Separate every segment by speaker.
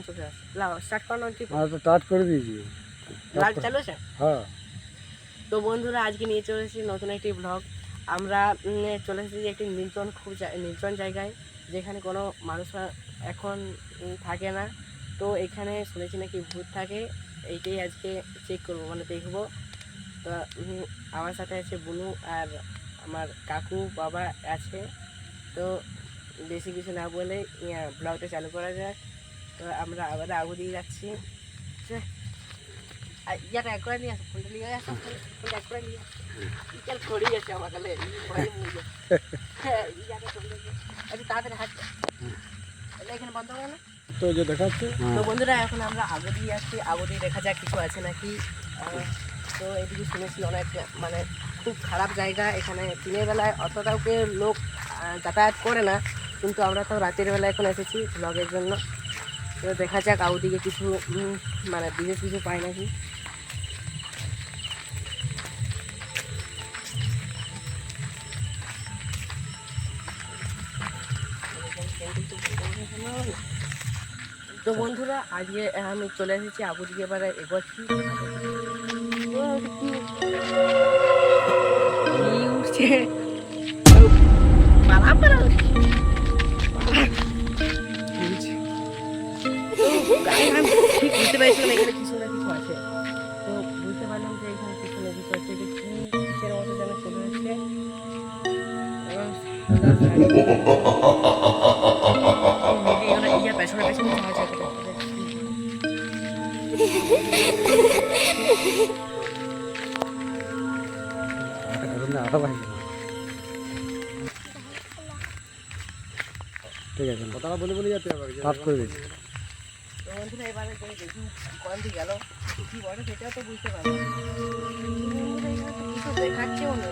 Speaker 1: চলে আসে লাও স্টার্ট করানো কি
Speaker 2: তো স্টার্ট করে দিয়েছি।
Speaker 1: লাইভ চালু আছে।
Speaker 2: হ্যাঁ
Speaker 1: তো বন্ধুরা আজকে নিয়ে চলে এসেছি নতুন একটি ব্লগ। আমরা চলে এসেছি একটি নির্জন জায়গায়, যেখানে কোনো মানুষ এখন থাকে না। তো এখানে শুনেছি নাকি ভূত থাকে, এইটাই আজকে চেক করবো, মানে দেখবো। তো আমার সাথে আছে বুনু আর আমার কাকু বাবা আছে। তো বেশি কিছু না বলে ব্লগটা চালু করা যায়। তো আমরা আবার আগু দিয়ে যাচ্ছি। ইয়াটা এক করে নিয়ে আসো, ফোনটা নিয়ে আসো, ফোনটা এক করে নিয়ে আসো। ইয়ার পড়ে গেছে আমার গালে, ভয়ে মরে গেছে। হ্যাঁ, ইয়াটা চলে গেছে। একটু তাড়াতাড়ি হাঁটতে। এটা এখানে বন্ধ হবে না?
Speaker 2: তো যে দেখাচ্ছে।
Speaker 1: তো বন্ধুরা এখন আমরা আগু দিয়ে আসছি, আগু দিয়ে দেখা যাক কিছু আছে নাকি। তো এদিকে শুনেছি অনেক, মানে খুব খারাপ জায়গা এখানে। দিনের বেলায় অতটাও লোক যাতায়াত করে না, কিন্তু আমরা তো রাতের বেলা এখন এসেছি ব্লগের জন্য। তো দেখা যাক আউদিকে কিছু মানে বিশেষ কিছু পাই নাকি। তো বন্ধুরা আজকে আমি চলে এসেছি আবু দিকে, এবারে এগোচ্ছি। উঠছে পালা পালা ঠিক বুঝতে পারছিলাম এখানে কিছু না কিছু আছে। তো বুঝতে পারলাম যে এখানে কিছু না কিছু আছে। এটা কি কিসের মতো যেন চলে আসছে। ইয়ার পেছনে পেছনে সাহায্য করে।
Speaker 2: ঠিক আছে, কথাটা বলে বলে যেতে হবে, স্টার্ট করে দিচ্ছি।
Speaker 1: তো বন্ধুরা এবারে দেখি কোন দিকে গেল, কি বলে সেটাও তো বুঝতে পারলাম। কিছু দেখাচ্ছেও না,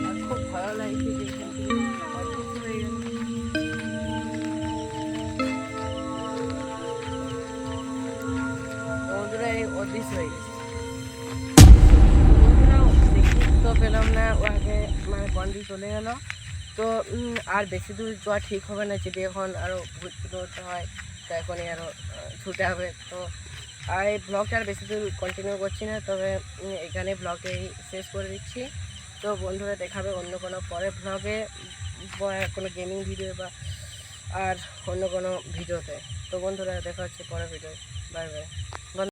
Speaker 1: আর খুব ভালো লাগছে যে এখান থেকে অদৃশ্য হয়ে গেল। তো বন্ধুরা এই অদৃশ্য হয়ে গেছে। বন্ধুরা দেখি তো পেলাম না, ওকে মানে বন্দি চলে গেল। তো আর বেশি দূর যাওয়া ঠিক হবে না, যদি এখন আরও ঘুরতে দৌড়তে হয় তো এখনই আরও ছুটে হবে। তো আর এই ব্লগটা আর বেশি দূর কন্টিনিউ করছি না, তবে এখানে ব্লগে শেষ করে দিচ্ছি। তো বন্ধুরা দেখাবে অন্য কোনো পরে ব্লগে, কোনো গেমিং ভিডিও বা আর অন্য কোনো ভিডিওতে। তো বন্ধুরা দেখা হচ্ছে পরের ভিডিও। Bye bye.